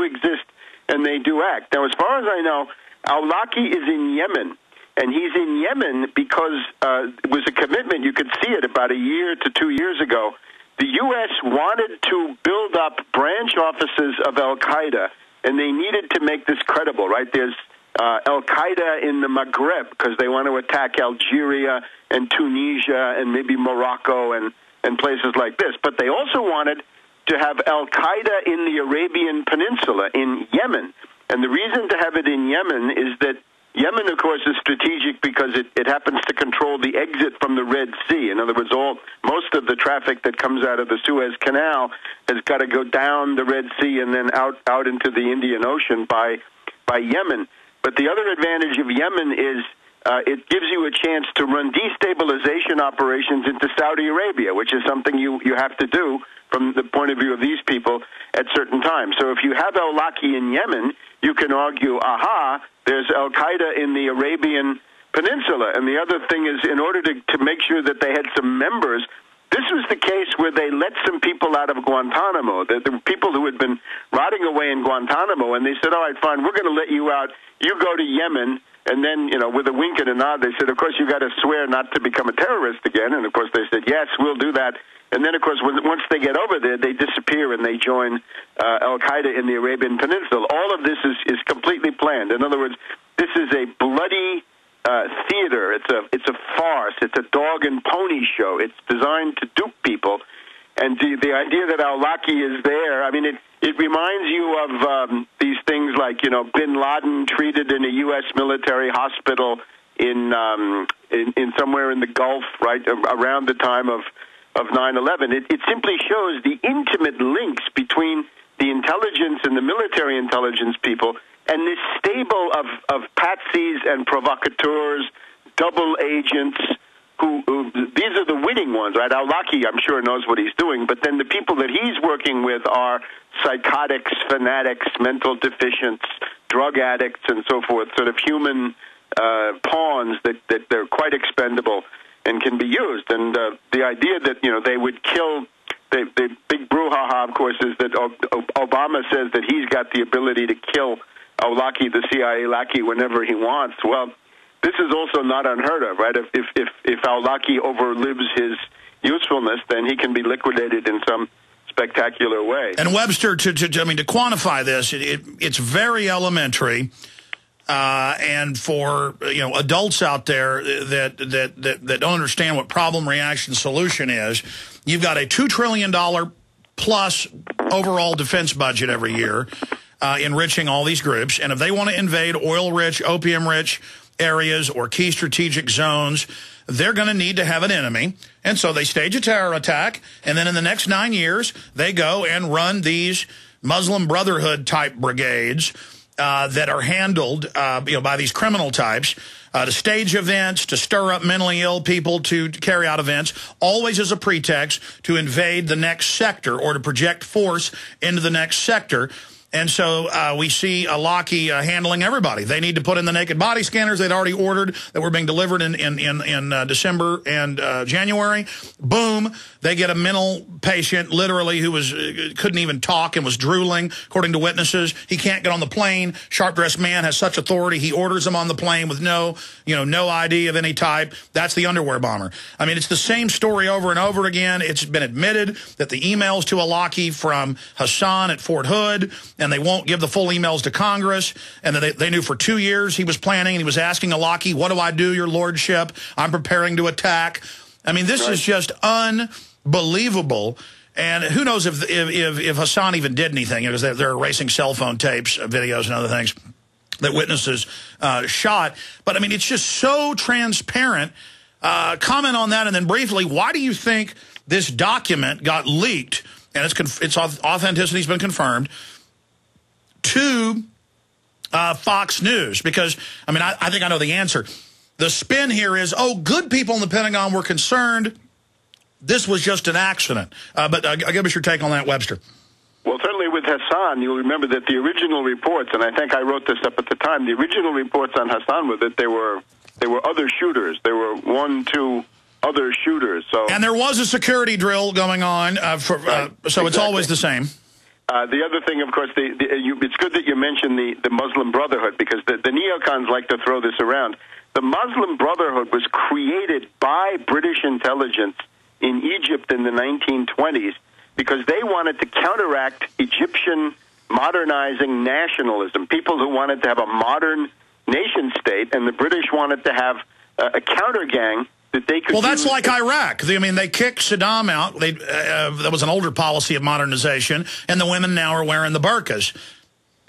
exist and they do act. Now, as far as I know, al-Awlaki is in Yemen. And he's in Yemen because it was a commitment. You could see it about a year to 2 years ago. The U.S. wanted to build up branch offices of al-Qaeda, and they needed to make this credible, right? There's al-Qaeda in the Maghreb because they want to attack Algeria and Tunisia and maybe Morocco and places like this. But they also wanted to have al-Qaeda in the Arabian Peninsula, in Yemen. And the reason to have it in Yemen is that Yemen, of course, is strategic because it happens to control the exit from the Red Sea. In other words, most of the traffic that comes out of the Suez Canal has got to go down the Red Sea and then out into the Indian Ocean by Yemen. But the other advantage of Yemen is it gives you a chance to run destabilization operations into Saudi Arabia, which is something you have to do from the point of view of these people at certain times. So if you have al-Awlaki in Yemen, you can argue, aha, there's al-Qaeda in the Arabian Peninsula. And the other thing is, in order to make sure that they had some members, this was the case where they let some people out of Guantanamo. There were people who had been rotting away in Guantanamo, and they said, all right, fine, we're going to let you out. You go to Yemen. And then, with a wink and a nod, they said, of course, you got to swear not to become a terrorist again. And, of course, they said, yes, we'll do that. And then, of course, once they get over there, they disappear and they join al-Qaeda in the Arabian Peninsula. All of this is completely planned. In other words, this is a bloody theater. It's a farce. It's a dog and pony show. It's designed to dupe people. And the idea that al-Awlaki is there, I mean, it reminds you of these things like, bin Laden treated in a U.S. military hospital in somewhere in the Gulf, right, around the time of 9/11. It simply shows the intimate links between the intelligence and the military intelligence people and this stable of patsies and provocateurs, double agents, who these are the winning ones, right? Al-Awlaki, I'm sure, knows what he's doing, but then the people that he's working with are psychotics, fanatics, mental deficients, drug addicts, and so forth, sort of human pawns that they're quite expendable and can be used. And the idea that, they would kill, the big brouhaha, of course, is that Obama says that he's got the ability to kill al-Awlaki, the CIA lackey, whenever he wants. Well, this is also not unheard of, right? If al-Awlaki overlives his usefulness, then he can be liquidated in some spectacular way. And Webster, to quantify this, it's very elementary. And for adults out there that don't understand what problem, reaction, solution is, you've got a $2 trillion plus overall defense budget every year, enriching all these groups. And if they want to invade oil-rich, opium-rich areas or key strategic zones, they're going to need to have an enemy. And so they stage a terror attack, and then in the next 9 years, they go and run these Muslim Brotherhood-type brigades that are handled by these criminal types to stage events, to stir up mentally ill people, to carry out events, always as a pretext to invade the next sector or to project force into the next sector. And so we see al-Awlaki handling everybody. They need to put in the naked body scanners they'd already ordered that were being delivered in December and January. Boom, they get a mental patient, literally, who couldn't even talk and was drooling, according to witnesses. He can't get on the plane. Sharp-dressed man has such authority. He orders him on the plane with no ID of any type. That's the underwear bomber. I mean, it's the same story over and over again. It's been admitted that the emails to al-Awlaki from Hassan at Fort Hood, and they won't give the full emails to Congress, and that they knew for 2 years he was planning, and he was asking al-Awlaki, what do I do, your lordship? I'm preparing to attack. I mean, this is just unbelievable. And who knows if Hassan even did anything, because they're erasing cell phone tapes, videos, and other things that witnesses shot. But, I mean, it's just so transparent. Comment on that, and then briefly, why do you think this document got leaked, and its authenticity has been confirmed, to Fox News? Because, I mean, I think I know the answer. The spin here is, good people in the Pentagon were concerned. This was just an accident. But give us your take on that, Webster. Well, certainly with Hassan, you'll remember that the original reports, and I think I wrote this up at the time, the original reports on Hassan were that there were other shooters. There were 1, 2 other shooters. So, and there was a security drill going on, so exactly. It's always the same. The other thing, of course, it's good that you mentioned the Muslim Brotherhood, because the neocons like to throw this around. The Muslim Brotherhood was created by British intelligence in Egypt in the 1920s because they wanted to counteract Egyptian modernizing nationalism, people who wanted to have a modern nation state, and the British wanted to have a counter gang that they could. Well, that's like Iraq. I mean, they kicked Saddam out. That was an older policy of modernization, and the women now are wearing the burqas.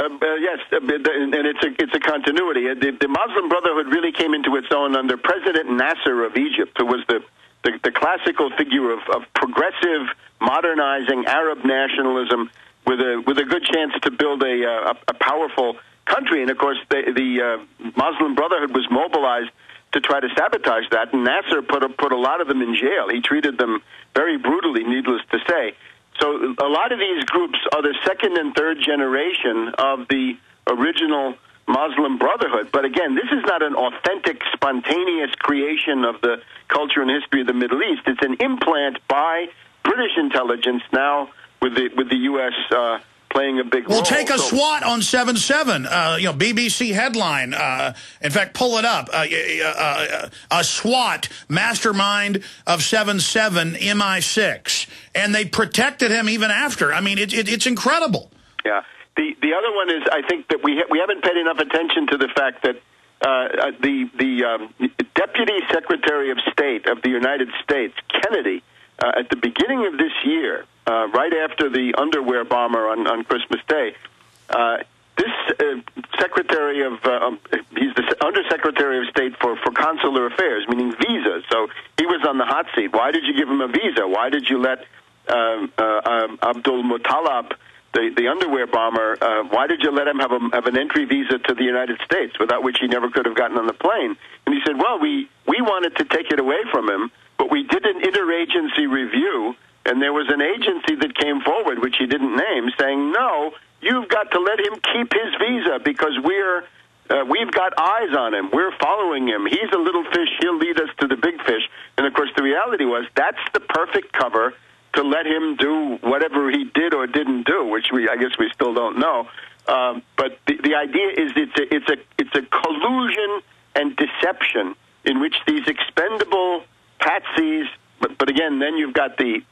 Yes, and it's a continuity. The Muslim Brotherhood really came into its own under President Nasser of Egypt, who was the classical figure of progressive, modernizing Arab nationalism with a good chance to build a powerful country. And of course, the Muslim Brotherhood was mobilized to try to sabotage that, and Nasser put a lot of them in jail. He treated them very brutally, needless to say. So a lot of these groups are the second and third generation of the original Muslim Brotherhood. But again, this is not an authentic, spontaneous creation of the culture and history of the Middle East. It's an implant by British intelligence now with the U.S. Playing a big role. Well, take a SWAT on 7/7. BBC headline. In fact, pull it up. A SWAT mastermind of 7/7 MI6, and they protected him even after. I mean, it's incredible. Yeah. The other one is, I think that we haven't paid enough attention to the fact that the Deputy Secretary of State of the United States, Kennedy, at the beginning of this year, right after the underwear bomber on Christmas Day, this Secretary of he's the Undersecretary of State for Consular Affairs, meaning visas. So he was on the hot seat. Why did you give him a visa? Why did you let Abdul Muttalib, the underwear bomber, why did you let him have an entry visa to the United States, without which he never could have gotten on the plane? And he said, well, we wanted to take it away from him, but we did an interagency review, and there was an agency that came forward, which he didn't name, saying, no, you've got to let him keep his visa because we've got eyes on him. We're following him. He's a little fish. He'll lead us to the big fish. And, of course, the reality was that's the perfect cover to let him do whatever he did or didn't do, which I guess we still don't know. But the idea is it's a collusion and deception in which these expendable patsies, but again, then you've got the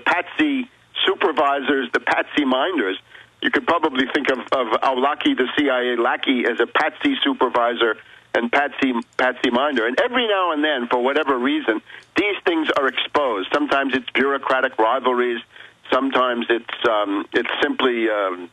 patsy supervisors, the patsy minders. You could probably think of Awlaki, the CIA lackey, as a patsy supervisor and patsy minder. And every now and then, for whatever reason, these things are exposed. Sometimes it's bureaucratic rivalries. Sometimes it's simply a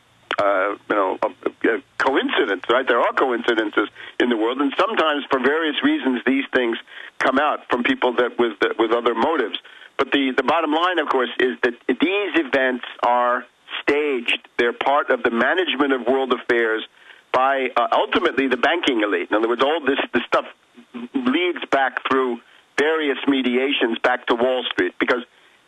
coincidence, right? There are coincidences in the world, and sometimes for various reasons these things come out from people that with other motives. But the bottom line, of course, is that these events are staged. They're part of the management of world affairs by ultimately the banking elite. In other words, all this stuff leads back through various mediations back to Wall Street. Because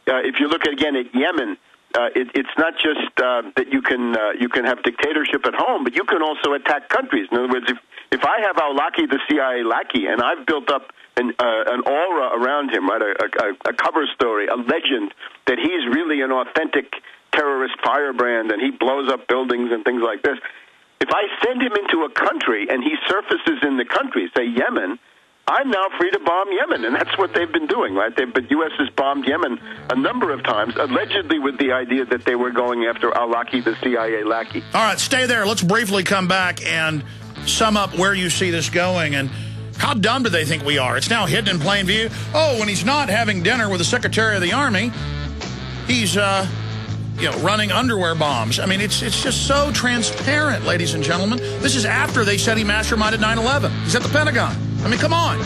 if you look again at Yemen, it's not just that you can have dictatorship at home, but you can also attack countries. In other words, if I have Awlaki, the CIA lackey, and I've built up an aura around him, right, a cover story, a legend that he's really an authentic terrorist firebrand and he blows up buildings and things like this. If I send him into a country and he surfaces in the country, say Yemen, I'm now free to bomb Yemen, and that's what they've been doing, right? The U.S. has bombed Yemen a number of times, allegedly with the idea that they were going after Awlaki, the CIA lackey. All right, stay there. Let's briefly come back and sum up where you see this going and how dumb do they think we are? It's now hidden in plain view. Oh, when he's not having dinner with the Secretary of the Army, he's running underwear bombs. I mean, it's just so transparent, ladies and gentlemen. This is after they said he masterminded 9/11. He's at the Pentagon. I mean, come on.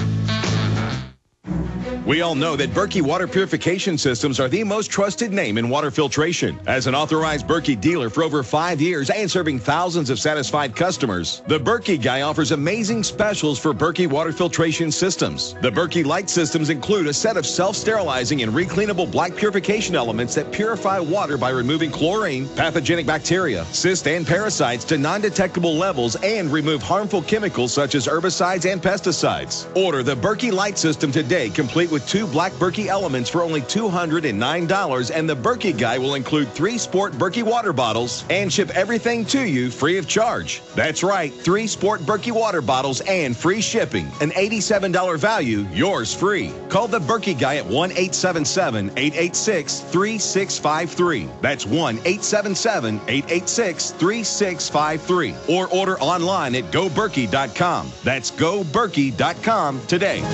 We all know that Berkey water purification systems are the most trusted name in water filtration. As an authorized Berkey dealer for over 5 years and serving thousands of satisfied customers, the Berkey guy offers amazing specials for Berkey water filtration systems. The Berkey light systems include a set of self-sterilizing and recleanable black purification elements that purify water by removing chlorine, pathogenic bacteria, cysts, and parasites to non-detectable levels and remove harmful chemicals such as herbicides and pesticides. Order the Berkey light system today, complete with with 2 black Berkey elements for only $209, and the Berkey Guy will include 3 sport Berkey water bottles and ship everything to you free of charge. That's right, 3 sport Berkey water bottles and free shipping. An $87 value, yours free. Call the Berkey Guy at 1-877-886-3653. That's 1-877-886-3653. Or order online at goberkey.com. That's goberkey.com today.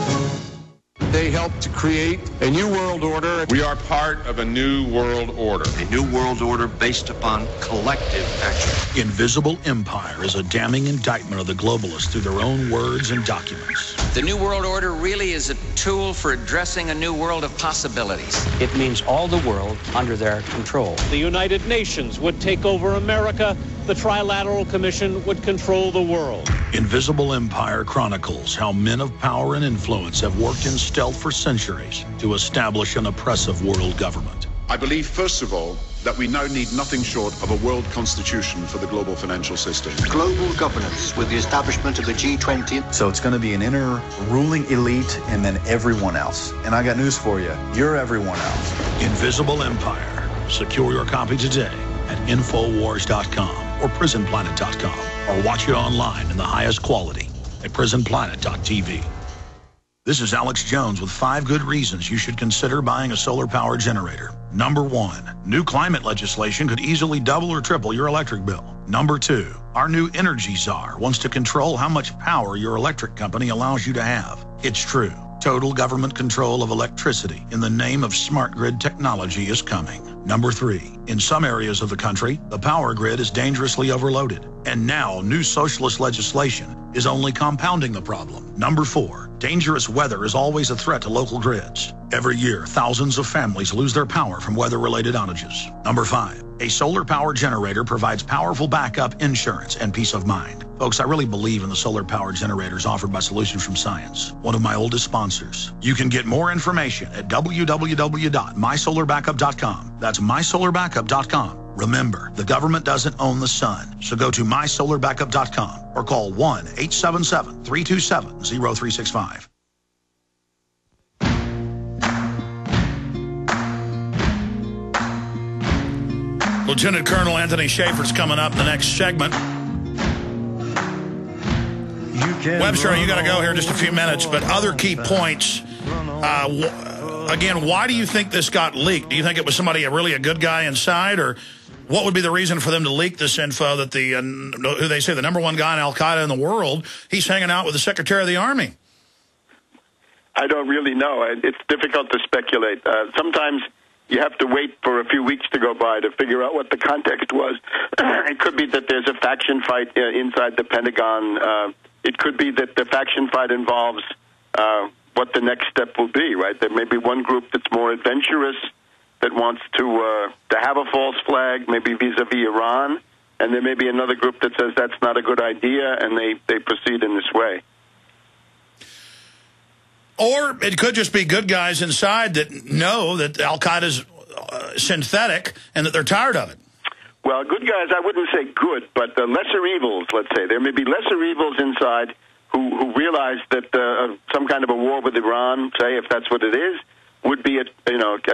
They helped to create a new world order. We are part of a new world order. A new world order based upon collective action. Invisible Empire is a damning indictment of the globalists through their own words and documents. The new world order really is a tool for addressing a new world of possibilities. It means all the world under their control. The United Nations would take over America. The Trilateral Commission would control the world. Invisible Empire chronicles how men of power and influence have worked in stealth for centuries to establish an oppressive world government. I believe, first of all, that we now need nothing short of a world constitution for the global financial system. Global governance with the establishment of the G20. So it's going to be an inner ruling elite and then everyone else. And I got news for you. You're everyone else. Invisible Empire. Secure your copy today at Infowars.com or PrisonPlanet.com, or watch it online in the highest quality at PrisonPlanet.tv. This is Alex Jones with 5 good reasons you should consider buying a solar power generator. Number 1, new climate legislation could easily double or triple your electric bill. Number 2, our new energy czar wants to control how much power your electric company allows you to have. It's true. Total government control of electricity in the name of smart grid technology is coming. Number 3, in some areas of the country, the power grid is dangerously overloaded. And now new socialist legislation is only compounding the problem. Number 4, dangerous weather is always a threat to local grids. Every year, thousands of families lose their power from weather-related outages. Number 5, a solar power generator provides powerful backup insurance and peace of mind. Folks, I really believe in the solar power generators offered by Solutions from Science, one of my oldest sponsors. You can get more information at www.mysolarbackup.com. That's mysolarbackup.com. Remember, the government doesn't own the sun, so go to mysolarbackup.com or call 1-877-327-0365. Lieutenant Colonel Anthony Shaffer's coming up in the next segment. Webster, you got to go here in just a few minutes, but other key points. Again, why do you think this got leaked? Do you think it was somebody, really a good guy inside, or what would be the reason for them to leak this info that who they say the #1 guy in Al-Qaeda in the world, he's hanging out with the Secretary of the Army? I don't really know. It's difficult to speculate. Sometimes you have to wait for a few weeks to go by to figure out what the context was. It could be that there's a faction fight inside the Pentagon. It could be that the faction fight involves what the next step will be, right? There may be one group that's more adventurous that wants to have a false flag, maybe vis-a-vis Iran, and there may be another group that says that's not a good idea, and they proceed in this way. Or it could just be good guys inside that know that Al-Qaeda's synthetic and that they're tired of it. Well, good guys, I wouldn't say good, but the lesser evils, let's say. There may be lesser evils inside who realize that some kind of a war with Iran, say, if that's what it is, would be a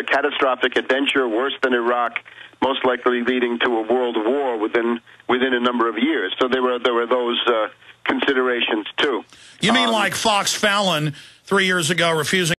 catastrophic adventure, worse than Iraq, most likely leading to a world war within a number of years. So there were those considerations too. You mean like Fox Fallon 3 years ago refusing